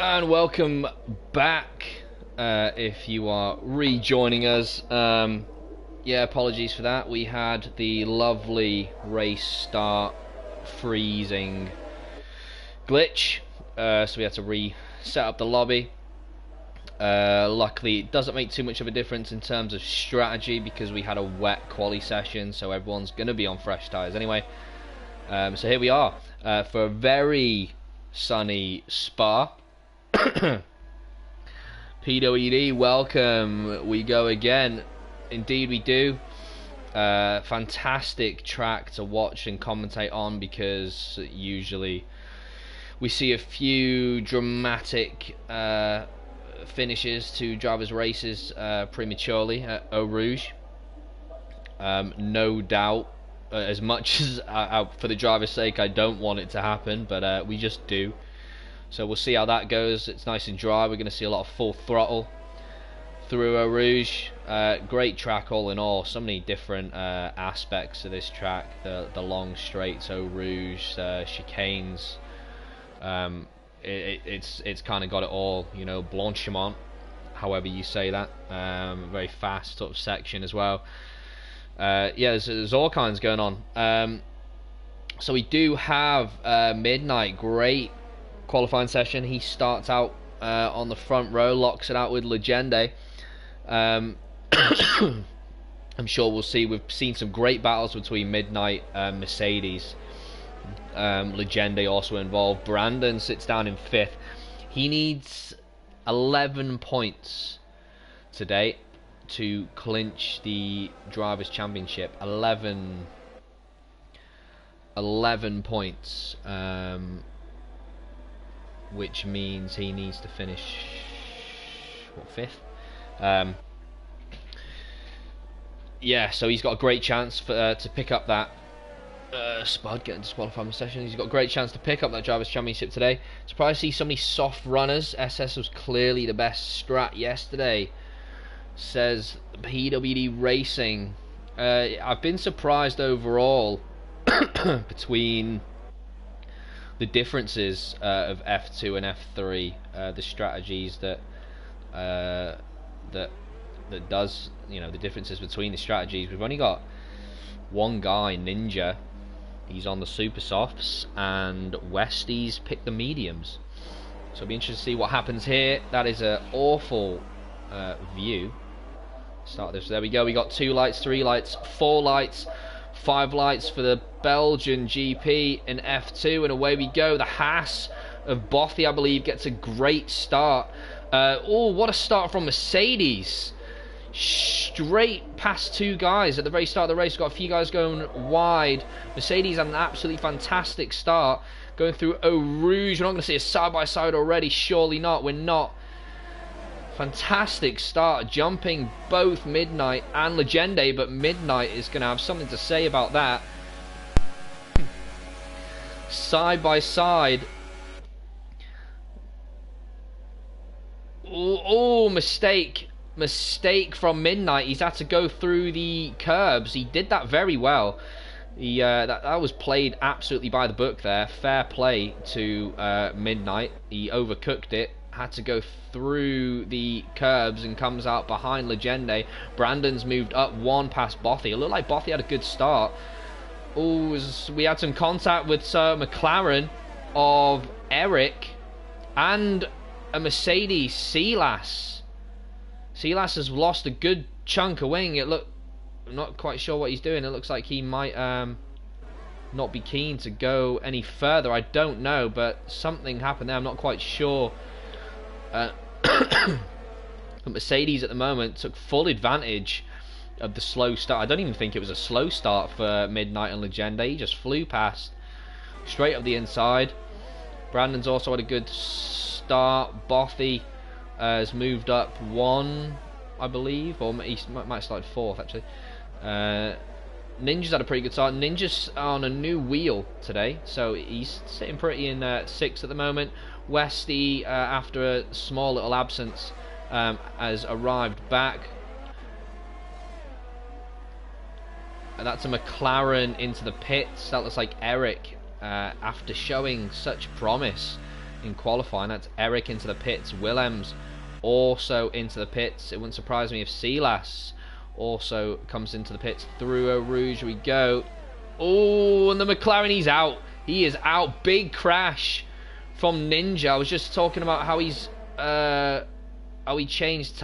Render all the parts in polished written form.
And welcome back if you are rejoining us. Yeah, apologies for that. We had the lovely race start freezing glitch, so we had to reset up the lobby. Luckily, it doesn't make too much of a difference in terms of strategy because we had a wet quali session, so everyone's going to be on fresh tyres anyway. So here we are for a very sunny Spa. PWD, welcome. We go again. Indeed we do. Fantastic track to watch and commentate on because usually we see a few dramatic finishes to drivers' races prematurely at Eau Rouge. No doubt, as much as for the driver's sake I don't want it to happen, but we just do. So we'll see how that goes. It's nice and dry. We're going to see a lot of full throttle through Eau Rouge. Great track all in all. So many different aspects of this track. The long straights, Eau Rouge, chicanes. It's kind of got it all. You know, Blanchiment, however you say that. Very fast sort of section as well. Yeah, there's all kinds going on. So we do have Midnight. Great qualifying session. He starts out on the front row, locks it out with Legende. I'm sure we'll see. We've seen some great battles between Midnight and Mercedes. Legende also involved. Brandon sits down in 5th. He needs 11 points today to clinch the Drivers' Championship. 11 points. Which means he needs to finish, what, 5th? Yeah, so he's got a great chance to pick up that Spud getting disqualified from the session. He's got a great chance to pick up that Drivers' Championship today. Surprised to see so many soft runners. SS was clearly the best strat yesterday, says PWD Racing. I've been surprised overall between the differences of F2 and F3, the strategies that does, you know, the differences between the strategies. We've only got one guy, Ninja. He's on the super softs, and Westie's picked the mediums. So it'll be interesting to see what happens here. That is an awful view. Start this. There we go. We got 2 lights, 3 lights, 4 lights. 5 lights for the Belgian GP in F2, and away we go. The Haas of Bothy, I believe, gets a great start. Oh, what a start from Mercedes. Straight past 2 guys at the very start of the race. Got a few guys going wide. Mercedes had an absolutely fantastic start going through Eau Rouge. We're not going to see a side-by-side already. Surely not. We're not. Fantastic start, jumping both Midnight and Legende, but Midnight is going to have something to say about that. Side by side. Oh, mistake from Midnight. He's had to go through the curbs. He did that very well. That was played absolutely by the book there. Fair play to Midnight. He overcooked it. Had to go through the curbs and comes out behind Legende. Brandon's moved up 1 past Bothy. It looked like Bothy had a good start. Oh, we had some contact with McLaren of Eric and a Mercedes, Silas. Silas has lost a good chunk of wing. I'm not quite sure what he's doing. It looks like he might not be keen to go any further. I don't know, but something happened there. I'm not quite sure. But Mercedes at the moment took full advantage of the slow start. I don't even think it was a slow start for Midnight and Legende. He just flew past straight up the inside. Brandon's also had a good start. Bothy has moved up 1, I believe, or he might have started 4th actually. Ninja's had a pretty good start. Ninja's on a new wheel today, so he's sitting pretty in 6th at the moment. Westie, after a small little absence, has arrived back. And that's a McLaren into the pits. That looks like Eric, after showing such promise in qualifying. That's Eric into the pits. Willems also into the pits. It wouldn't surprise me if Silas also comes into the pits. Through Eau Rouge we go. Oh, and the McLaren, he's out. He is out. Big crash from Ninja. I was just talking about how he's how he changed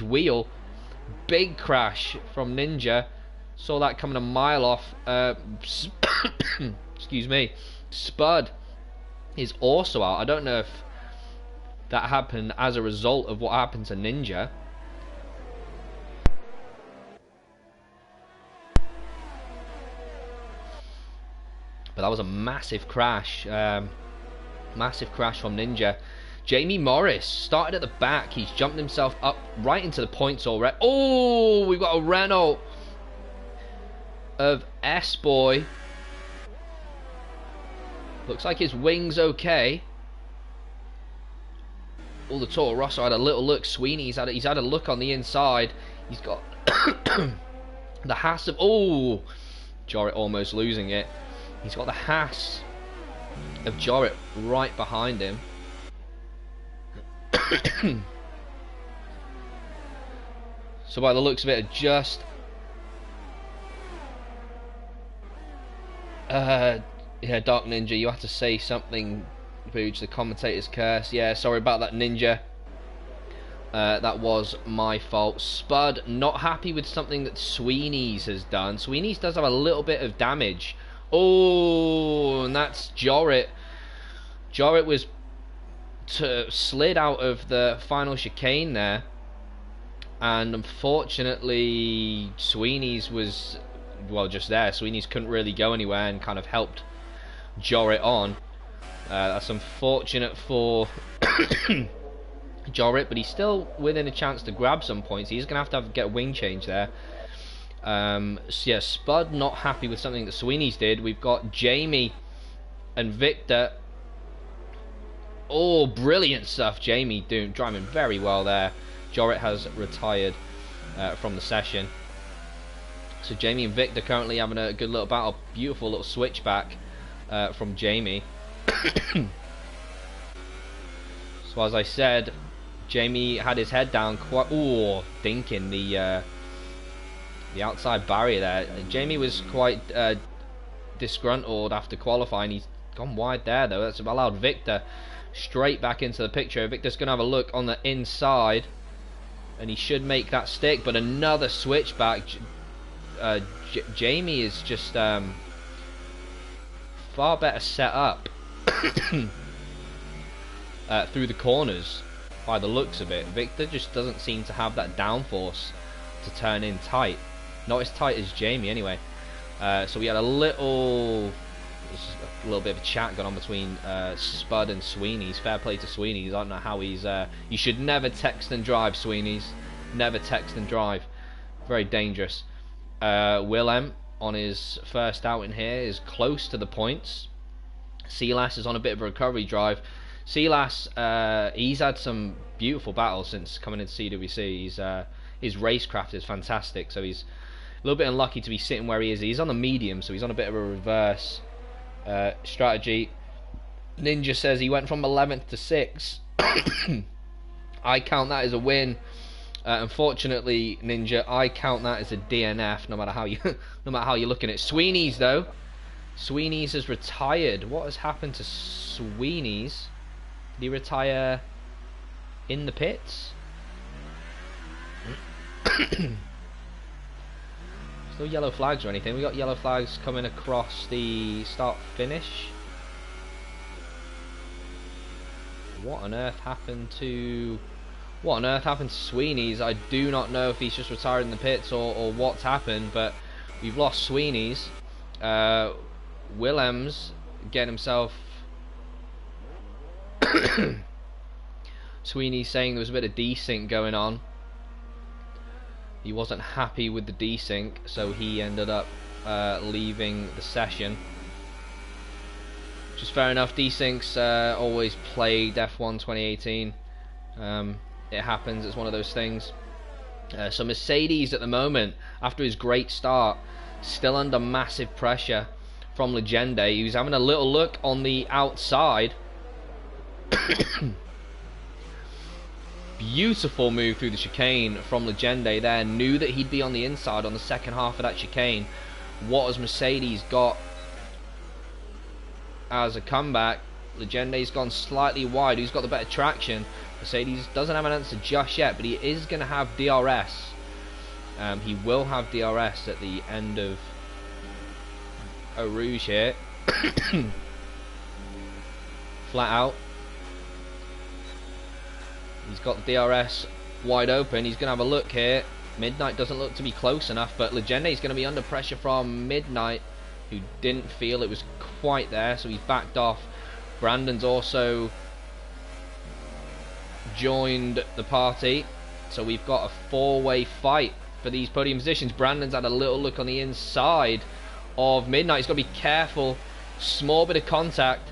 wheel. Big crash from Ninja. Saw that coming a mile off. Excuse me. Spud is also out. I don't know if that happened as a result of what happened to Ninja. But that was a massive crash. Massive crash from Ninja. Jamie Morris started at the back. He's jumped himself up right into the points already. Oh, we've got a Renault of S-Boy. Looks like his wing's okay. Oh, the Toro Rosso had a little look. Sweeney, he's had a look on the inside. He's got the Haas of... Oh, Jorrit almost losing it. He's got the Haas of Jorrit right behind him. So by the looks of it, just yeah, Dark Ninja, you have to say something, Booge. The commentator's curse. Yeah, sorry about that, Ninja. That was my fault. Spud not happy with something that Sweeney's has done. Sweeney's does have a little bit of damage. Oh, and that's Jorrit. Jorrit was slid out of the final chicane there, and unfortunately Sweeney's was, well, just there. Sweeney's couldn't really go anywhere and kind of helped Jorrit on. That's unfortunate for Jorrit, but he's still within a chance to grab some points. He's going to have get a wing change there. So yeah, Spud not happy with something that Sweeney's did. We've got Jamie and Victor. Oh, brilliant stuff. Jamie driving very well there. Jorrit has retired from the session. So Jamie and Victor currently having a good little battle. Beautiful little switchback from Jamie. So as I said, Jamie had his head down quite... Ooh, dinking the outside barrier there. Jamie was quite disgruntled after qualifying. He's gone wide there though. That's allowed Victor straight back into the picture. Victor's going to have a look on the inside, and he should make that stick. But another switchback. Jamie is just far better set up through the corners by the looks of it. Victor just doesn't seem to have that downforce to turn in tight. Not as tight as Jamie anyway. So we had a little bit of a chat going on between Spud and Sweeney's. Fair play to Sweeney's. I don't know how he's... you should never text and drive, Sweeney's. Never text and drive. Very dangerous. Willem, on his first outing here, is close to the points. Silas is on a bit of a recovery drive. Silas, he's had some beautiful battles since coming into CWC. His racecraft is fantastic, so he's a little bit unlucky to be sitting where he is. He's on the medium, so he's on a bit of a reverse strategy. Ninja says he went from 11th to 6th. I count that as a win. Unfortunately, Ninja, I count that as a DNF. No matter how you, no matter how you're looking at it. Sweeney's though, Sweeney's has retired. What has happened to Sweeney's? Did he retire in the pits? No yellow flags or anything. We got yellow flags coming across the start finish. What on earth happened to Sweeney's? I do not know if he's just retired in the pits or what's happened, but we've lost Sweeney's. Willems getting himself Sweeney's saying there was a bit of desync going on. He wasn't happy with the desync, so he ended up leaving the session. Which is fair enough. Desyncs always played F1 2018. It happens, it's one of those things. So Mercedes at the moment, after his great start, still under massive pressure from Legende. He was having a little look on the outside. Beautiful move through the chicane from Legende there. Knew that he'd be on the inside on the second half of that chicane. What has Mercedes got as a comeback? Legende's gone slightly wide. Who's got the better traction? Mercedes doesn't have an answer just yet, but he is going to have DRS. He will have DRS at the end of Eau Rouge here. Flat out. He's got the DRS wide open. He's going to have a look here. Midnight doesn't look to be close enough, but Legende is going to be under pressure from Midnight, who didn't feel it was quite there, so he's backed off. Brandon's also joined the party, so we've got a four-way fight for these podium positions. Brandon's had a little look on the inside of Midnight. He's got to be careful. Small bit of contact.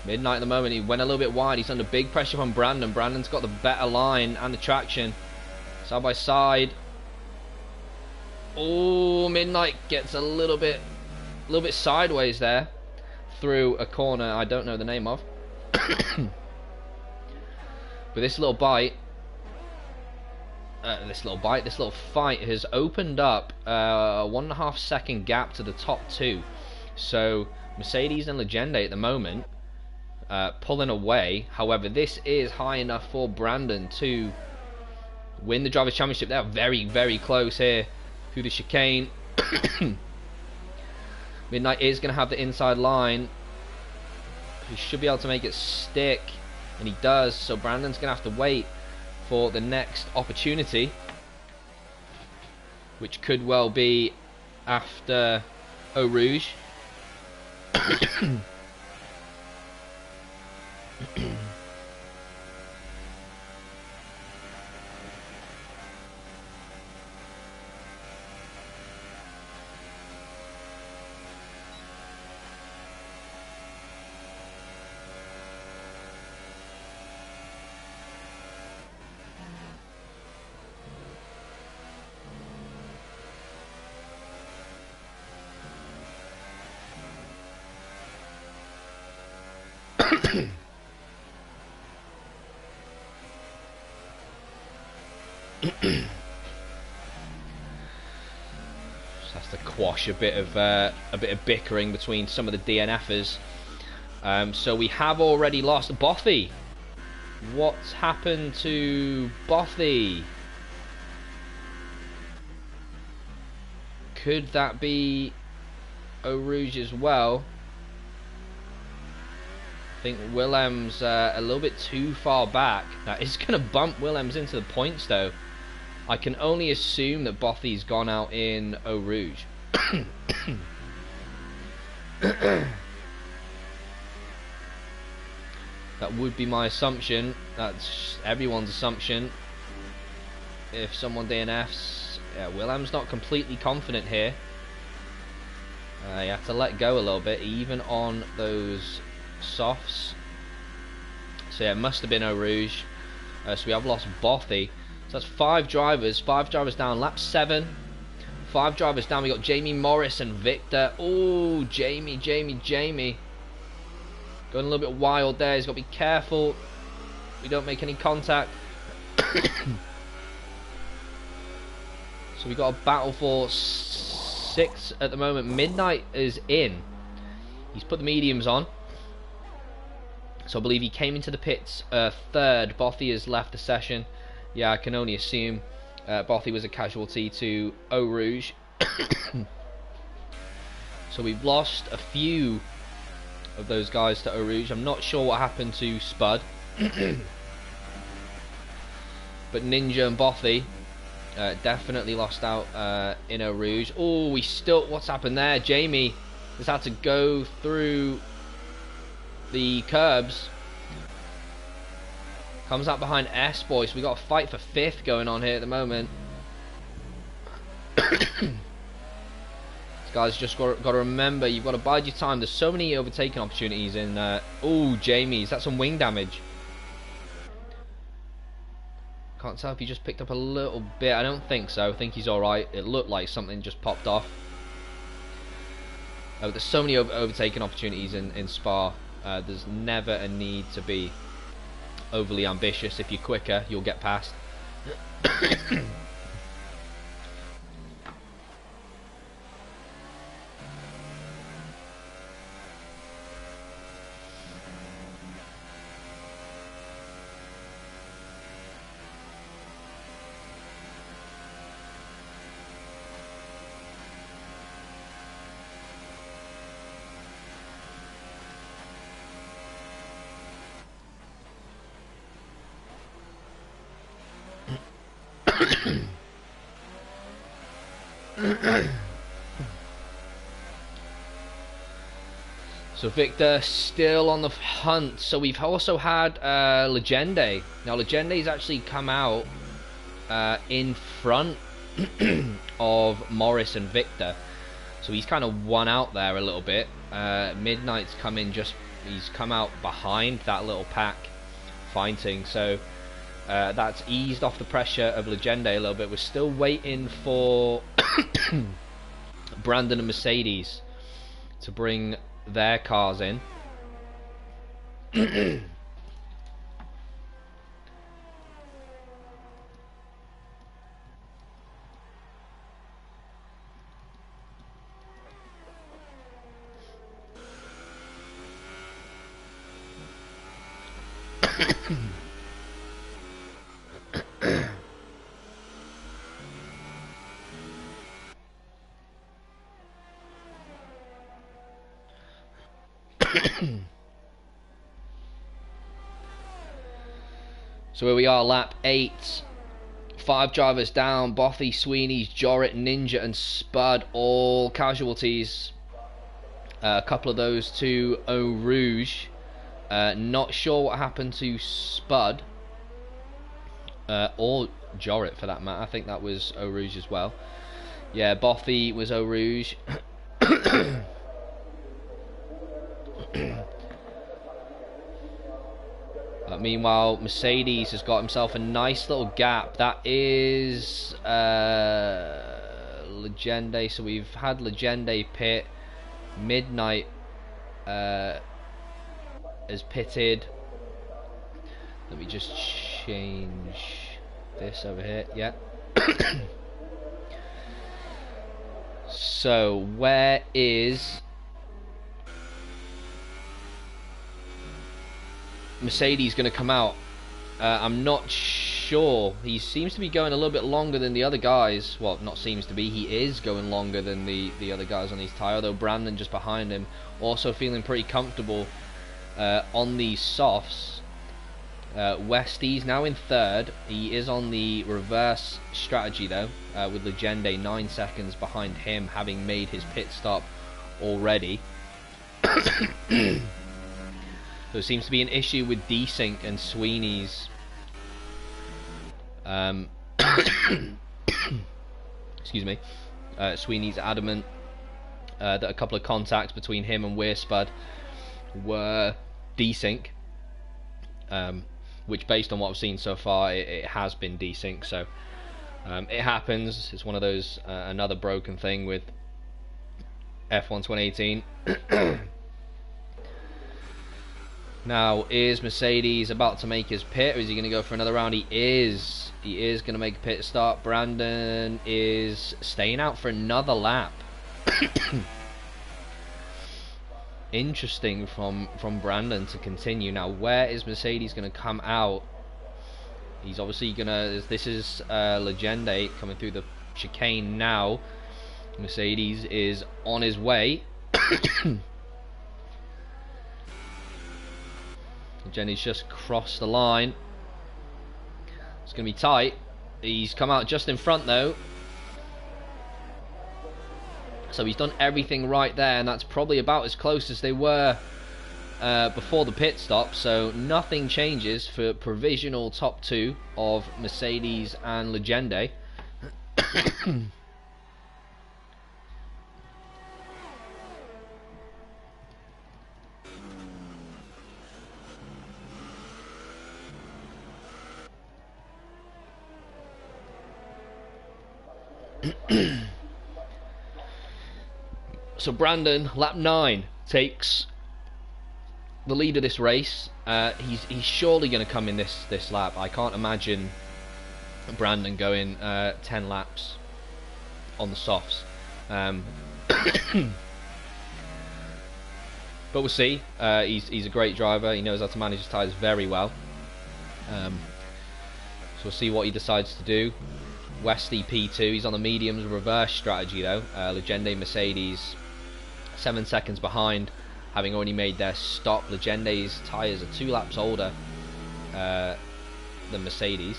Midnight at the moment, he went a little bit wide. He's under big pressure from Brandon. Brandon's got the better line and the traction. Side by side. Oh, Midnight gets a little bit sideways there through a corner I don't know the name of. But this little fight has opened up a 1.5 second gap to the top two. So Mercedes and Legende at the moment pulling away. However, this is high enough for Brandon to win the Drivers' Championship. They're very, very close here through the chicane. Midnight is going to have the inside line. He should be able to make it stick, and he does. So Brandon's going to have to wait for the next opportunity, which could well be after Eau Rouge. Just has to quash a bit of bickering between some of the DNFers. So we have already lost Bothy. What's happened to Bothy? Could that be Eau Rouge as well? I think Willem's a little bit too far back. That is going to bump Willems into the points though. I can only assume that Bothy's gone out in Eau Rouge. That would be my assumption. That's everyone's assumption. If someone DNFs, yeah, Willem's not completely confident here. You have to let go a little bit, even on those softs. So yeah, it must have been Eau Rouge. So we have lost Bothy. So that's 5 drivers down. Lap 7. 5 drivers down. We got Jamie Morris and Victor. Oh, Jamie. Going a little bit wild there. He's got to be careful we don't make any contact. So we got a battle for 6 at the moment. Midnight is in. He's put the mediums on. So I believe he came into the pits third. Bothy has left the session. Yeah, I can only assume Bothy was a casualty to Eau Rouge. So we've lost a few of those guys to Eau Rouge. I'm not sure what happened to Spud. But Ninja and Bothy definitely lost out in Eau Rouge. Oh, what's happened there? Jamie has had to go through the curbs. Comes up behind S Boy, so we got a fight for 5th going on here at the moment. Guys, just got to remember, you've got to bide your time. There's so many overtaking opportunities in. Oh, Jamie, is that some wing damage? Can't tell if he just picked up a little bit. I don't think so. I think he's alright. It looked like something just popped off. There's so many overtaking opportunities in Spa. There's never a need to be overly ambitious. If you're quicker, you'll get past. So Victor still on the hunt. So we've also had Legende. Now Legende's actually come out in front of Morris and Victor. So he's kind of won out there a little bit. Midnight's come in he's come out behind that little pack fighting. So that's eased off the pressure of Legende a little bit. We're still waiting for Brandon and Mercedes to bring their cars in. So here we are, lap 8. 5 drivers down. Bothy, Sweeney's, Jorrit, Ninja and Spud, all casualties. A couple of those to Eau Rouge. Not sure what happened to Spud. Or Jorrit for that matter. I think that was Eau Rouge as well. Yeah, Bothy was Eau Rouge. Meanwhile, Mercedes has got himself a nice little gap. That is Legende. So we've had Legende pit. Midnight has pitted. Let me just change this over here. Yeah. So where is Mercedes going to come out? I'm not sure. He seems to be going a little bit longer than the other guys. Well, not seems to be. He is going longer than the other guys on his tyre, though Brandon just behind him. Also feeling pretty comfortable on these softs. Westy's now in 3rd. He is on the reverse strategy, though, with Legende 9 seconds behind him, having made his pit stop already. There seems to be an issue with desync and Sweeney's. Excuse me. Sweeney's adamant that a couple of contacts between him and Weirspud were desync. Which, based on what I've seen so far, it has been desync. So it happens. It's one of those, another broken thing with F1 2018. Now, is Mercedes about to make his pit, or is he going to go for another round? He is. He is going to make a pit stop. Brandon is staying out for another lap. Interesting from Brandon to continue. Now, where is Mercedes going to come out? He's obviously going to... This is Legende coming through the chicane now. Mercedes is on his way. Jenny's just crossed the line. It's going to be tight. He's come out just in front, though. So he's done everything right there, and that's probably about as close as they were before the pit stop. So nothing changes for provisional top 2 of Mercedes and Legende. So Brandon, lap 9, takes the lead of this race. He's surely going to come in this lap. I can't imagine Brandon going 10 laps on the softs. But we'll see. He's a great driver. He knows how to manage his tyres very well. So we'll see what he decides to do. Westy P2. He's on the mediums reverse strategy though. Legende Mercedes 7 seconds behind, having already made their stop. Legende's tyres are 2 laps older than Mercedes.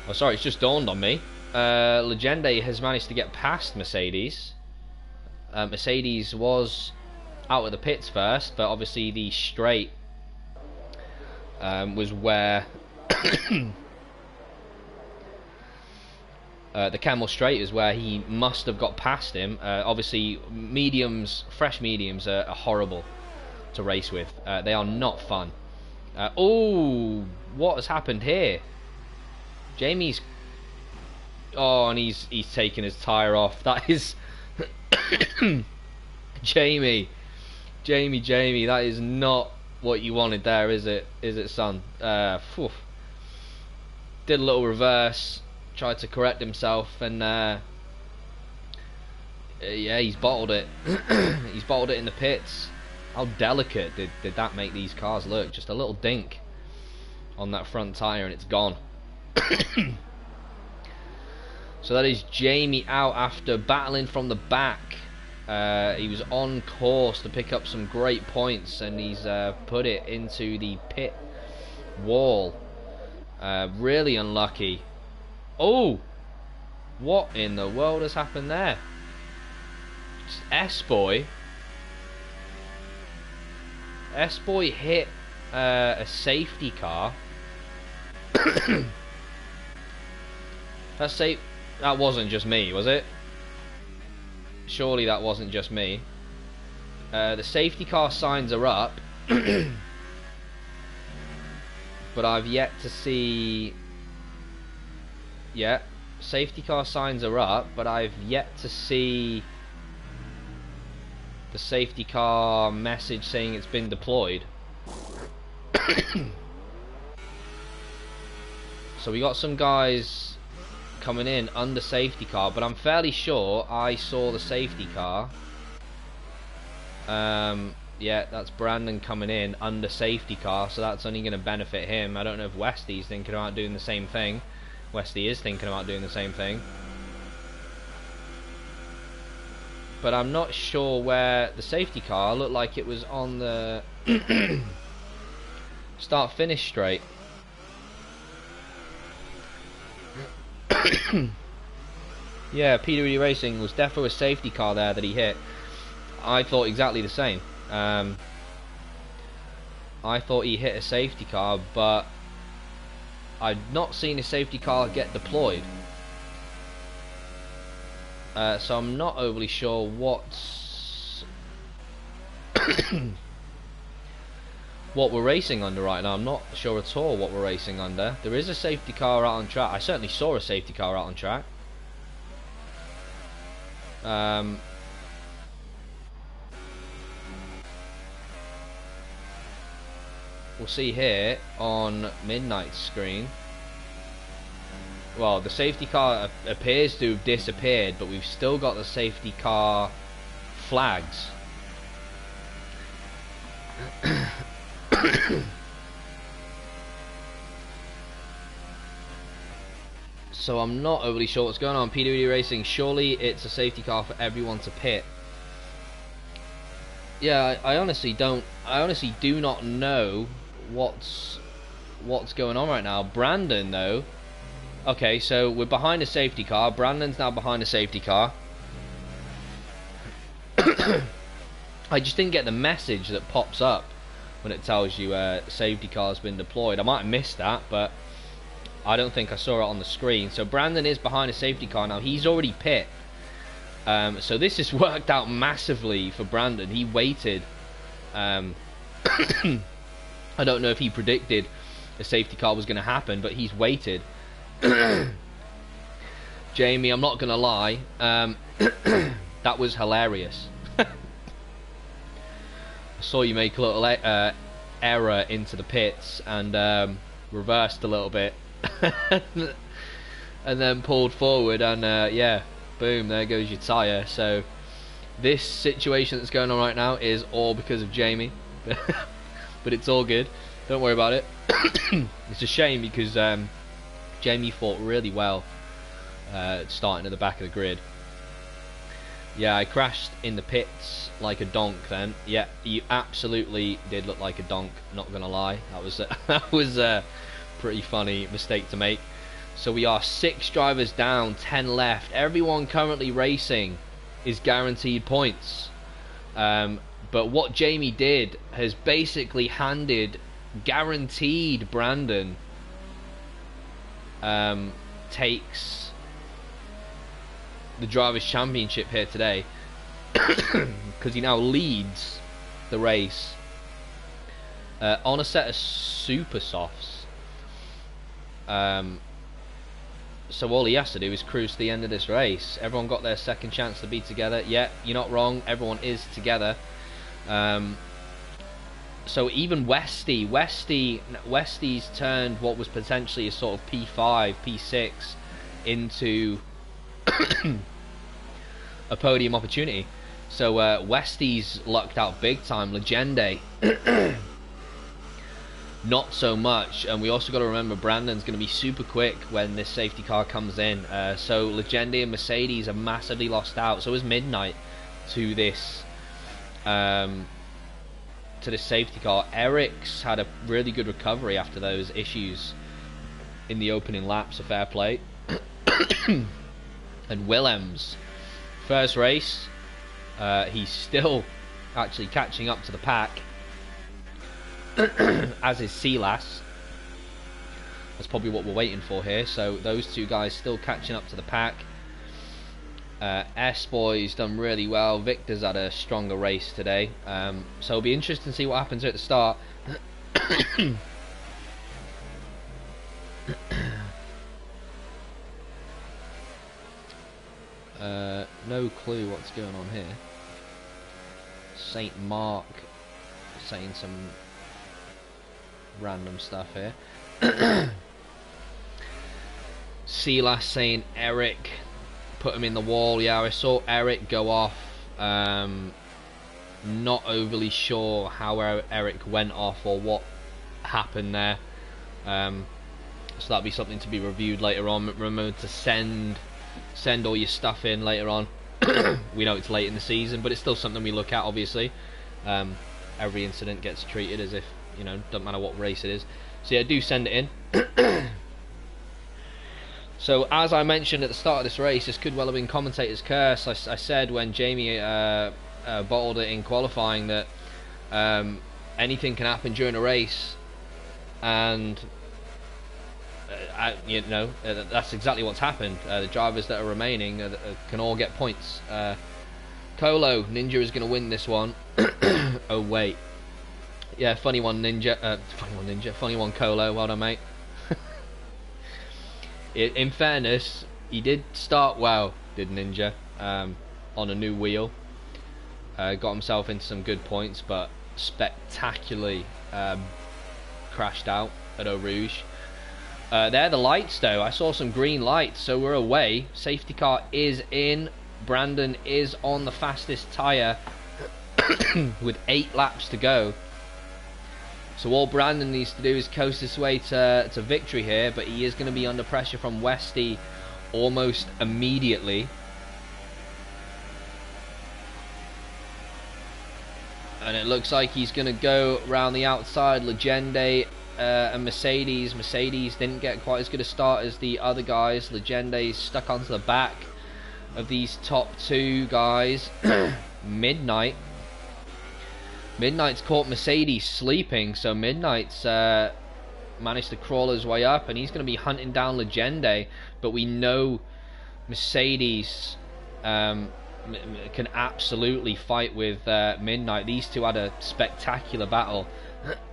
Oh, sorry, it's just dawned on me. Legende has managed to get past Mercedes. Mercedes was out of the pits first, but obviously the straight was where the Camel Straight is where he must have got past him. Obviously, fresh mediums are horrible to race with. They are not fun. Oh, what has happened here? Jamie's... Oh, and he's taken his tyre off. That is... Jamie, that is not what you wanted there, is it? Is it, son? Did a little reverse, tried to correct himself, and yeah, he's bottled it. He's bottled it in the pits. How delicate did that make these cars look? Just a little dink on that front tyre and it's gone. So that is Jamie out after battling from the back. He was on course to pick up some great points, and he's put it into the pit wall. Really unlucky. Oh, what in the world has happened there? S-Boy hit a safety car. That wasn't just me, was it? Surely that wasn't just me. The safety car signs are up. But I've yet to see... Yeah, safety car signs are up, but I've yet to see the safety car message saying it's been deployed. So we got some guys coming in under safety car, but I'm fairly sure I saw the safety car. Yeah, that's Brandon coming in under safety car, so that's only going to benefit him. I don't know if Westy's thinking about doing the same thing. Westy is thinking about doing the same thing, but I'm not sure where the safety car looked like it was on the start finish straight. Yeah, PWD Racing was definitely a safety car there that he hit. I thought exactly the same. I thought he hit a safety car, but I've not seen a safety car get deployed. So I'm not overly sure what's what we're racing under right now. I'm not sure at all what we're racing under. There is a safety car out on track. I certainly saw a safety car out on track. We'll see here on Midnight's screen. Well, the safety car appears to have disappeared, but we've still got the safety car flags. So I'm not overly sure what's going on. PWD Racing, surely it's a safety car for everyone to pit. Yeah, I honestly do not know what's going on right now. Brandon though, okay, so we're behind a safety car. Brandon's now behind a safety car. I just didn't get the message that pops up when it tells you safety car's been deployed. I might have missed that, but I don't think I saw it on the screen. So Brandon is behind a safety car now. He's already pit. So this has worked out massively for Brandon. He waited. I don't know if he predicted a safety car was going to happen, but he's waited. Jamie, I'm not gonna lie, that was hilarious. I saw you make a little error into the pits and reversed a little bit, and then pulled forward, and yeah, boom, there goes your tyre. So this situation that's going on right now is all because of Jamie, but it's all good. Don't worry about it. It's a shame because Jamie fought really well starting at the back of the grid. Yeah, I crashed in the pits like a donk then. Yeah, you absolutely did look like a donk, not gonna lie. That was a pretty funny mistake to make. So we are 6 drivers down, 10 left. Everyone currently racing is guaranteed points. But what Jamie did has basically handed guaranteed Brandon takes the Drivers' Championship here today, because he now leads the race on a set of super softs. So all he has to do is cruise to the end of this race. Everyone got their second chance to be together. Yeah, you're not wrong, everyone is together. So even Westy's turned what was potentially a sort of P5, P6 into a podium opportunity. So Westy's lucked out big time. Legende not so much, and we also got to remember Brandon's going to be super quick when this safety car comes in. So Legende and Mercedes are massively lost out. So is Midnight to this safety car. Eric's had a really good recovery after those issues in the opening lap, so fair play. And Willems, first race, he's still actually catching up to the pack, as is Silas. That's probably what we're waiting for here. So those two guys still catching up to the pack. S-Boy's done really well. Victor's had a stronger race today, so it'll be interesting to see what happens at the start. No clue what's going on here. Saint Mark saying some random stuff here. Silas saying Eric put him in the wall. Yeah, I saw Eric go off. Not overly sure how Eric went off or what happened there. So that'll be something to be reviewed later on. Remember to send all your stuff in later on. We know it's late in the season, but it's still something we look at, obviously. Every incident gets treated as if, you know, doesn't matter what race it is. So yeah, do send it in. So as I mentioned at the start of this race, this could well have been commentator's curse. I said when Jamie bottled it in qualifying that anything can happen during a race, and you know, that's exactly what's happened. The drivers that are remaining can all get points. Colo, Ninja is going to win this one. Oh wait, yeah, funny one Ninja, funny one Colo, well done mate. In fairness, he did start well, did Ninja, on a new wheel. Got himself into some good points, but spectacularly crashed out at Eau Rouge. They're the lights though. I saw some green lights, so we're away. Safety car is in. Brandon is on the fastest tyre with 8 laps to go. So all Brandon needs to do is coast his way to victory here, but he is going to be under pressure from Westy almost immediately. And it looks like he's going to go around the outside. Legende and Mercedes. Mercedes didn't get quite as good a start as the other guys. Legende is stuck onto the back of these top 2 guys. Midnight's caught Mercedes sleeping, so Midnight's managed to crawl his way up, and he's going to be hunting down Legende. But we know Mercedes can absolutely fight with Midnight. These two had a spectacular battle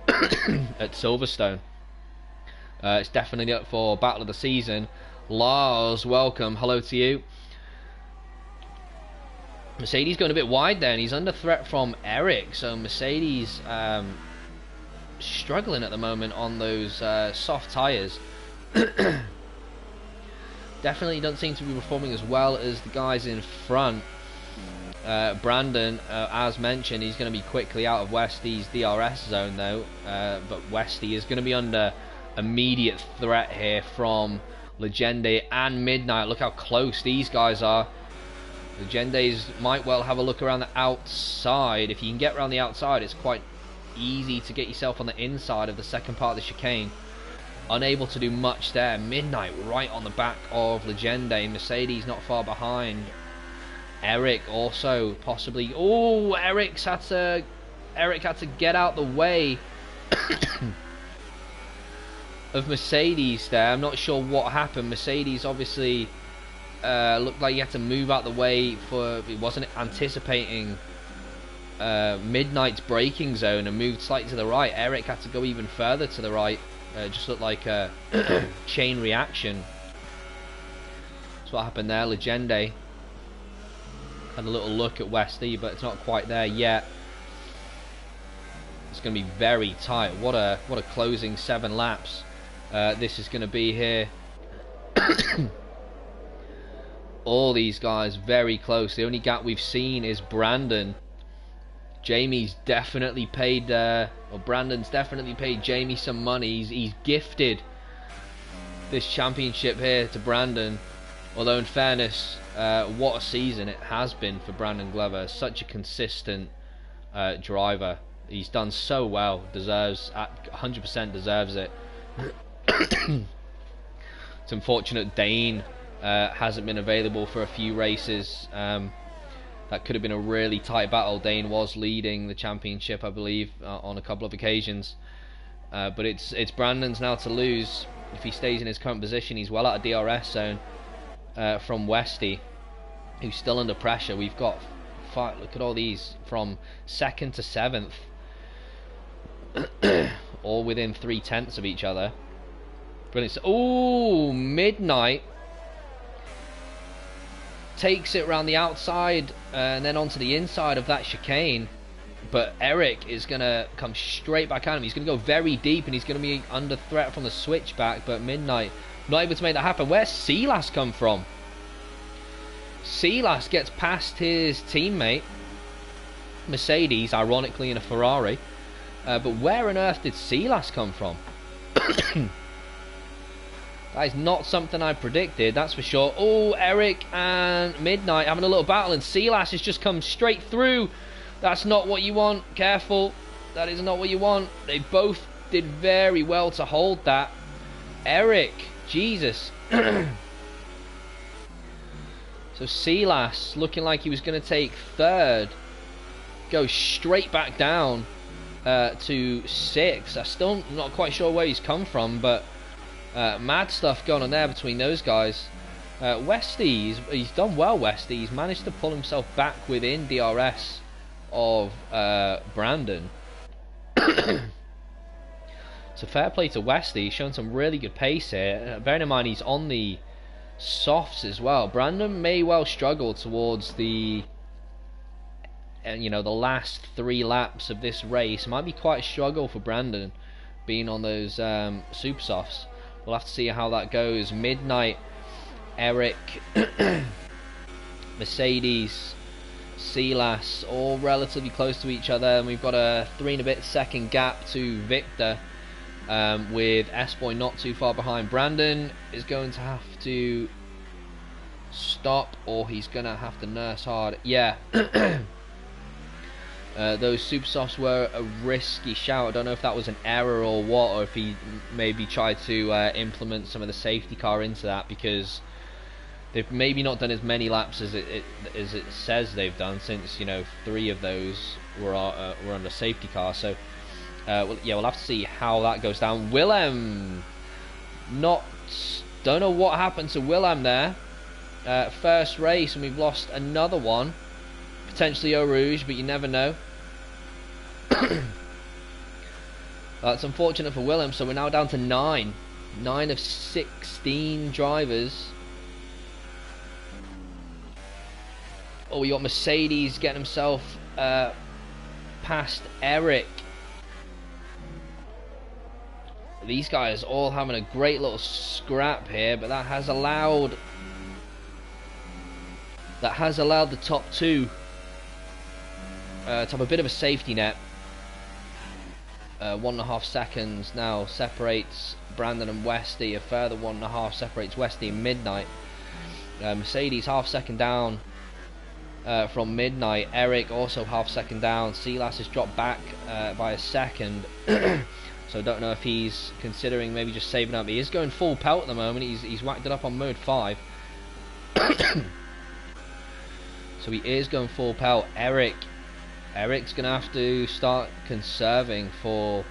at Silverstone. It's definitely up for battle of the season. Lars, welcome. Hello to you. Mercedes going a bit wide there, and he's under threat from Eric. So Mercedes struggling at the moment on those soft tyres. Definitely don't seem to be performing as well as the guys in front. Brandon, as mentioned, he's going to be quickly out of Westy's DRS zone though, but Westy is going to be under immediate threat here from Legende and Midnight. Look how close these guys are. Legendes might well have a look around the outside. If you can get around the outside, it's quite easy to get yourself on the inside of the second part of the chicane. Unable to do much there. Midnight right on the back of Legende. Mercedes not far behind. Eric also possibly. Oh, Eric had to get out the way of Mercedes there. I'm not sure what happened. Mercedes obviously looked like he had to move out the way for. He wasn't anticipating Midnight's braking zone and moved slightly to the right. Eric had to go even further to the right. Just looked like a chain reaction. That's what happened there. Legende had a little look at Westy, but it's not quite there yet. It's going to be very tight. What a closing 7 laps this is going to be here. All these guys very close. The only gap we've seen is Brandon. Jamie's definitely paid, or Brandon's definitely paid Jamie some money. He's gifted this championship here to Brandon. Although in fairness, what a season it has been for Brandon Glover. Such a consistent driver. He's done so well. Deserves, 100% deserves it. It's unfortunate Dane hasn't been available for a few races. That could have been a really tight battle. Dane was leading the championship, I believe, on a couple of occasions. But it's Brandon's now to lose. If he stays in his current position, he's well out of DRS zone from Westy, who's still under pressure. We've got 5, look at all these from 2nd to 7th, all within 3/10 of each other. Brilliant. Oh, Midnight takes it around the outside and then onto the inside of that chicane, but Eric is going to come straight back at him. He's going to go very deep and he's going to be under threat from the switchback, but Midnight not able to make that happen. Where's Silas come from? Silas gets past his teammate Mercedes, ironically in a Ferrari, but where on earth did Silas come from? That is not something I predicted, that's for sure. Oh, Eric and Midnight having a little battle, and Silas has just come straight through. That's not what you want. Careful. That is not what you want. They both did very well to hold that. Eric, Jesus. So Silas, looking like he was going to take 3rd, goes straight back down to 6th. I'm still not quite sure where he's come from, but mad stuff going on there between those guys. Westy, he's done well. Westy, he's managed to pull himself back within DRS of Brandon. So fair play to Westy. He's shown some really good pace here. Bearing in mind he's on the softs as well. Brandon may well struggle towards the the last 3 laps of this race. It might be quite a struggle for Brandon being on those super softs. We'll have to see how that goes. Midnight, Eric, Mercedes, Silas, all relatively close to each other, and we've got a 3 and a bit second gap to Victor, with S-Boy not too far behind. Brandon is going to have to stop, or he's going to have to nurse hard. Yeah. Those super softs were a risky shout. I don't know if that was an error or what, or if he maybe tried to implement some of the safety car into that, because they've maybe not done as many laps as it says they've done, since 3 of those were under safety car. So we'll have to see how that goes down. Willem, don't know what happened to Willem there. First race and we've lost another one. Potentially Eau Rouge, but you never know. That's unfortunate for Willem, so we're now down to 9. 9 of 16 drivers. Oh, we got Mercedes getting himself past Eric. These guys all having a great little scrap here, but that has allowed the top two to have a bit of a safety net. 1.5 seconds now separates Brandon and Westy. A further 1.5 separates Westy and Midnight. Mercedes half second down from Midnight. Eric also half second down. Silas has dropped back by a second. So I don't know if he's considering maybe just saving up. He is going full pelt at the moment. He's whacked it up on mode 5. So he is going full pelt. Eric's going to have to start conserving for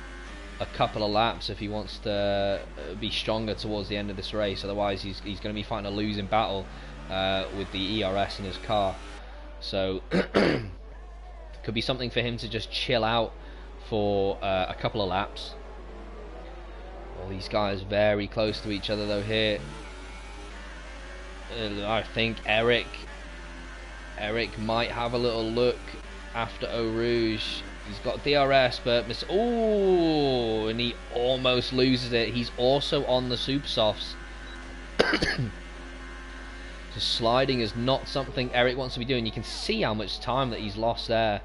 a couple of laps if he wants to be stronger towards the end of this race. Otherwise, he's going to be fighting a losing battle with the ERS in his car. So, could be something for him to just chill out for a couple of laps. All these guys very close to each other though here. I think Eric might have a little look after Eau Rouge. He's got DRS, but and he almost loses it. He's also on the super softs. So sliding is not something Eric wants to be doing. You can see how much time that he's lost there.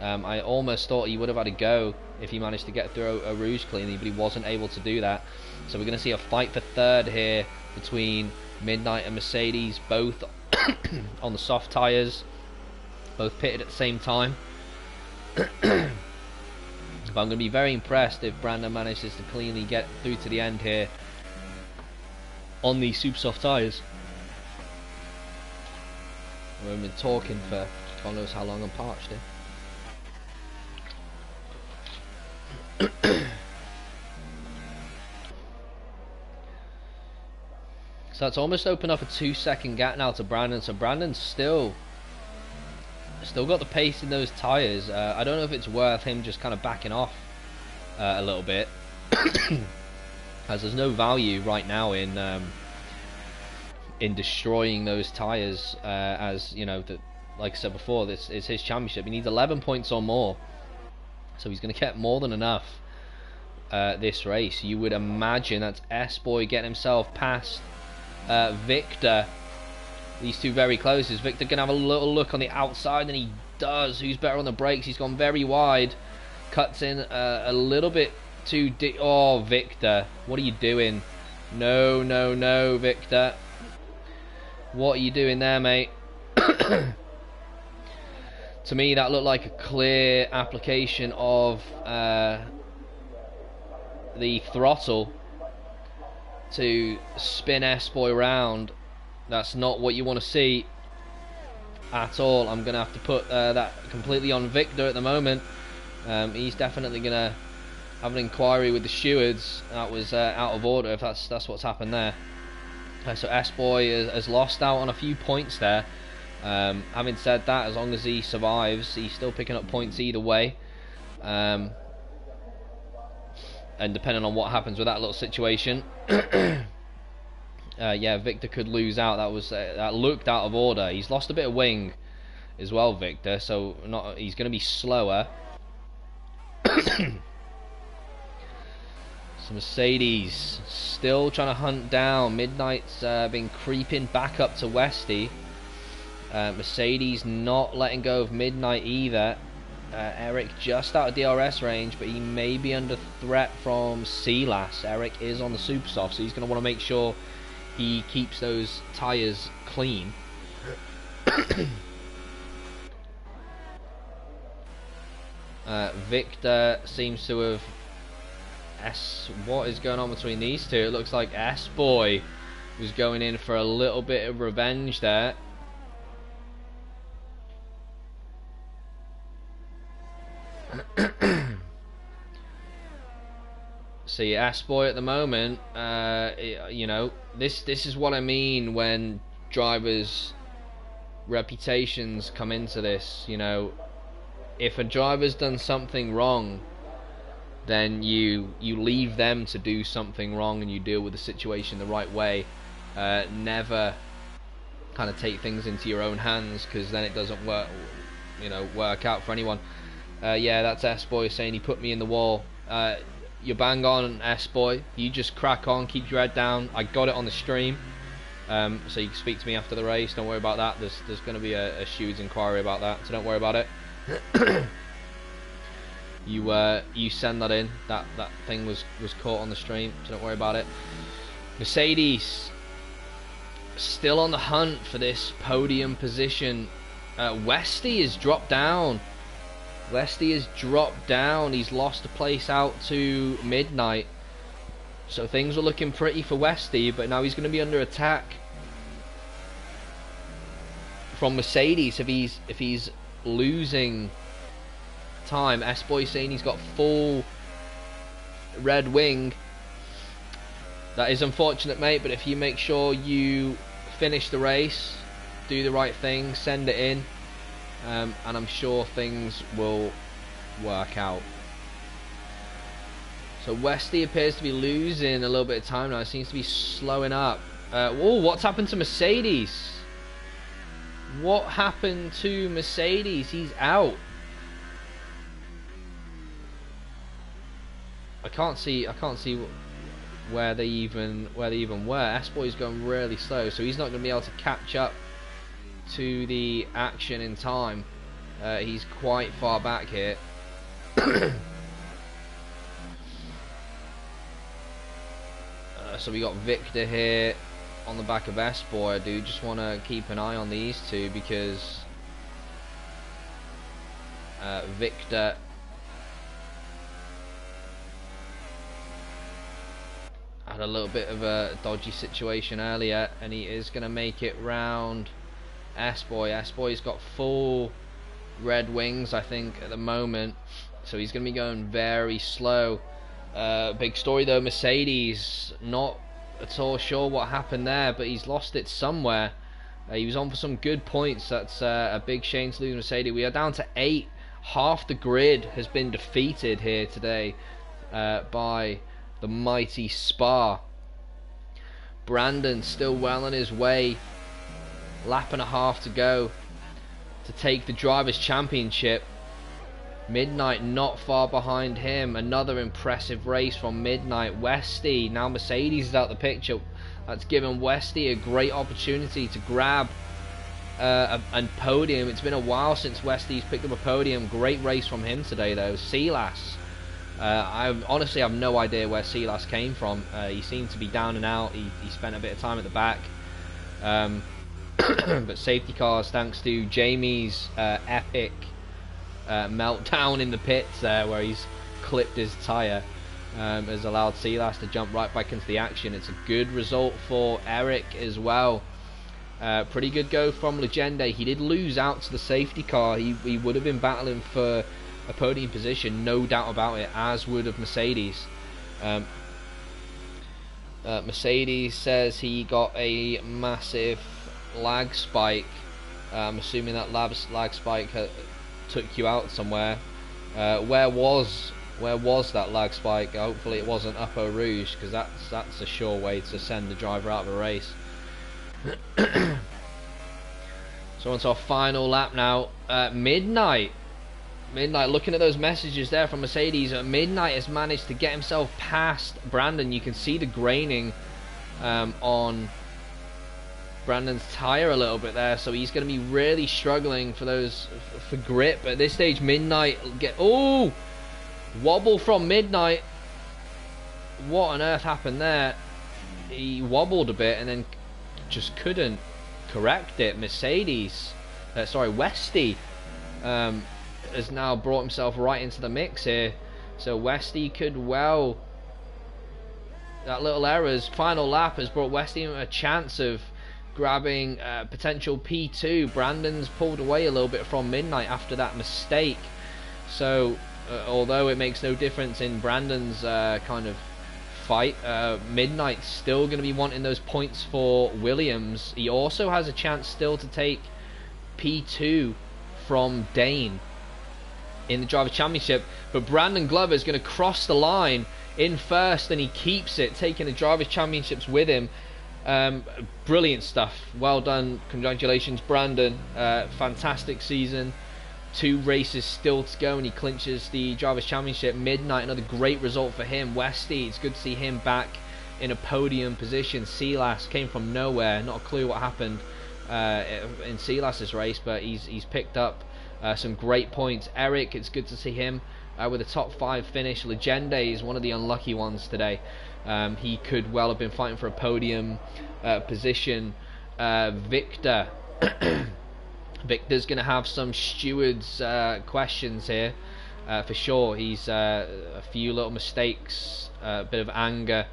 I almost thought he would have had a go if he managed to get through Eau Rouge cleanly, but he wasn't able to do that. So we're going to see a fight for third here between Midnight and Mercedes, both on the soft tyres, both pitted at the same time. But I'm going to be very impressed if Brandon manages to cleanly get through to the end here on these super soft tyres. We've been talking for God knows how long I'm parched here. So that's almost opened up a 2-second gap now to Brandon. So Brandon's still got the pace in those tyres. I don't know if it's worth him just kind of backing off a little bit, as there's no value right now in destroying those tyres. As you know, like I said before, this is his championship. He needs 11 points or more, so he's going to get more than enough this race. You would imagine that's S-Boy getting himself past Victor. These two very close. Is Victor going to have a little look on the outside? And he does. Who's better on the brakes? He's gone very wide. Cuts in a little bit too deep. Oh, Victor. What are you doing? No, no, no, Victor. What are you doing there, mate? To me, that looked like a clear application of the throttle to spin S-Boy round. That's not what you want to see at all. I'm going to have to put that completely on Victor at the moment. He's definitely going to have an inquiry with the stewards. That was out of order if that's what's happened there. So S-Boy has lost out on a few points there. Having said that, as long as he survives, he's still picking up points either way. And depending on what happens with that little situation, yeah, Victor could lose out. That looked out of order. He's lost a bit of wing as well, Victor. So he's going to be slower. So Mercedes still trying to hunt down. Midnight's been creeping back up to Westy. Mercedes not letting go of Midnight either. Eric just out of DRS range, but he may be under threat from Silas. Eric is on the super soft, so he's going to want to make sure he keeps those tyres clean. Victor seems to have... What is going on between these two? It looks like S-Boy was going in for a little bit of revenge there. See, S-Boy at the moment, you know, this is what I mean when drivers' reputations come into this. You know, if a driver's done something wrong, then you leave them to do something wrong and you deal with the situation the right way. Never kind of take things into your own hands, because then it doesn't work out for anyone. Yeah, that's S-Boy saying he put me in the wall. You're bang on, S-Boy. You just crack on, keep your head down. I got it on the stream, so you can speak to me after the race. Don't worry about that. There's going to be a Shoes inquiry about that, so don't worry about it. You send that in. That thing was caught on the stream, so don't worry about it. Mercedes still on the hunt for this podium position. Westy has dropped down. He's lost a place out to Midnight. So things were looking pretty for Westy, but now he's going to be under attack from Mercedes if he's losing time. S-Boy saying he's got full red wing. That is unfortunate, mate, but if you make sure you finish the race, do the right thing, send it in, and I'm sure things will work out. So Westy appears to be losing a little bit of time now. It seems to be slowing up. Whoa, what's happened to Mercedes? What happened to Mercedes? He's out. I can't see where they even were. S-Boy's going really slow, so he's not going to be able to catch up to the action in time. He's quite far back here. So we got Victor here on the back of S-Boy. I do just want to keep an eye on these two, because Victor had a little bit of a dodgy situation earlier, and he is going to make it round S-Boy. S-Boy's got full red wings, I think, at the moment, so he's going to be going very slow. Big story though, Mercedes, not at all sure what happened there, but he's lost it somewhere. He was on for some good points. That's a big shame to lose Mercedes. We are down to 8. Half the grid has been defeated here today by the mighty Spa. Brandon still well on his way. Lap and a half to go to take the Drivers' Championship. Midnight not far behind him. Another impressive race from Midnight. Westy, now Mercedes is out the picture. That's given Westy a great opportunity to grab a podium. It's been a while since Westy's picked up a podium. Great race from him today though. Silas, I honestly have no idea where Silas came from. He seemed to be down and out. He spent a bit of time at the back. But safety cars, thanks to Jamie's epic meltdown in the pits there, where he's clipped his tyre, has allowed Silas to jump right back into the action. It's a good result for Eric as well. Pretty good go from Legende. He did lose out to the safety car. He would have been battling for a podium position, no doubt about it, as would have Mercedes. Mercedes says he got a massive lag spike. I'm assuming that lag spike took you out somewhere. Where was that lag spike? Hopefully it wasn't up Eau Rouge, because that's a sure way to send the driver out of a race. So on to our final lap now. Midnight, looking at those messages there from Mercedes, Midnight has managed to get himself past Brandon. You can see the graining on Brandon's tyre a little bit there, so he's going to be really struggling for grip at this stage. Midnight wobble from Midnight. What on earth happened there? He wobbled a bit and then just couldn't correct it. Westy has now brought himself right into the mix here, so Westy could well, that little error's final lap has brought Westy a chance of grabbing potential P2. Brandon's pulled away a little bit from Midnight after that mistake, so although it makes no difference in Brandon's kind of fight, Midnight's still going to be wanting those points for Williams. He also has a chance still to take P2 from Dane. in the Drivers' Championship. But Brandon Glover is going to cross the line in first, and he keeps it, taking the Drivers' Championships with him. Brilliant stuff. Well done. Congratulations, Brandon. Fantastic season. 2 races still to go, and he clinches the Drivers' Championship. Midnight, another great result for him. Westy, it's good to see him back in a podium position. Silas came from nowhere, not a clue what happened in Silas's race, but he's picked up some great points. Eric, it's good to see him with a top 5 finish. Legende is one of the unlucky ones today. He could well have been fighting for a podium position. Victor Victor's going to have some stewards questions here for sure. He's a few little mistakes, a bit of anger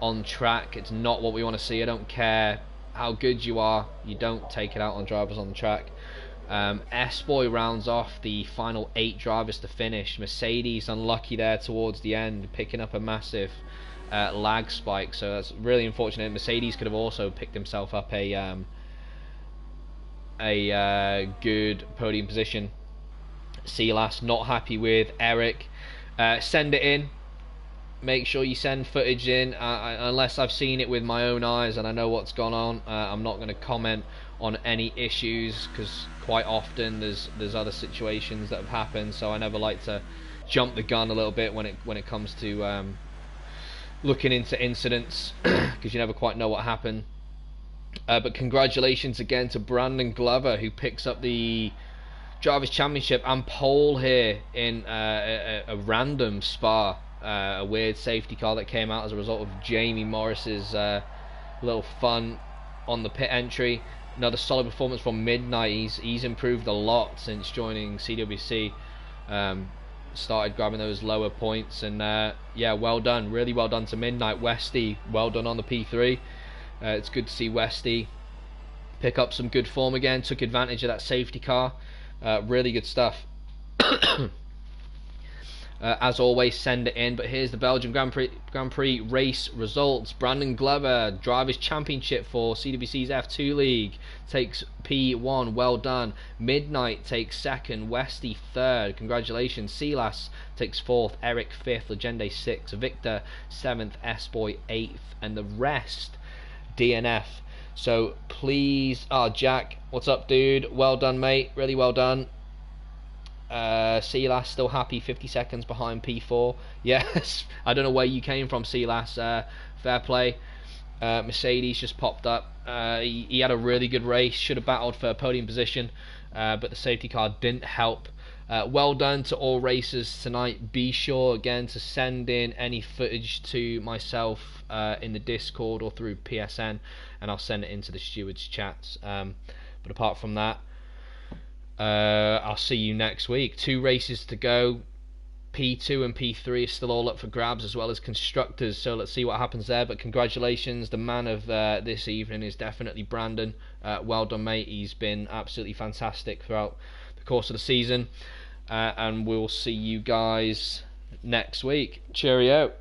on track. It's not what we want to see. I don't care how good you are, you don't take it out on drivers on the track. S-Boy rounds off the final 8 drivers to finish. Mercedes unlucky there towards the end, picking up a massive lag spike, so that's really unfortunate. Mercedes could have also picked himself up a good podium position. Silas not happy with Eric. Send it in. Make sure you send footage in. Unless I've seen it with my own eyes and I know what's gone on, I'm not going to comment on any issues, because quite often there's other situations that have happened, so I never like to jump the gun a little bit when it comes to looking into incidents, because you never quite know what happened. But congratulations again to Brandon Glover, who picks up the Drivers' Championship and pole here in a random Spa. A weird safety car that came out as a result of Jamie Morris's little fun on the pit entry. Another solid performance from Midnight. He's improved a lot since joining CWC. Started grabbing those lower points, and yeah, well done, really well done to Midnight. Westy, well done on the P3. It's good to see Westy pick up some good form again. Took advantage of that safety car. Really good stuff. As always, send it in. But here's the Belgian Grand Prix race results. Brandon Glover, Drivers' Championship for CWC's F2 League, takes P1. Well done. Midnight takes 2nd. Westy 3rd. Congratulations. Silas takes 4th. Eric 5th. Legende 6th. Victor 7th. S-Boy 8th. And the rest, DNF. So please, Jack, what's up, dude? Well done, mate. Really well done. Silas still happy, 50 seconds behind P4. Yes, I don't know where you came from, Silas. Fair play. Mercedes just popped up. He had a really good race, should have battled for a podium position, but the safety car didn't help. Well done to all racers tonight. Be sure again to send in any footage to myself in the Discord or through PSN, and I'll send it into the stewards chats. But apart from that, I'll see you next week. 2 races to go. P2 and P3 are still all up for grabs, as well as constructors, so let's see what happens there. But congratulations, the man of this evening is definitely Brandon. Well done, mate. He's been absolutely fantastic throughout the course of the season, and we'll see you guys next week. Cheerio.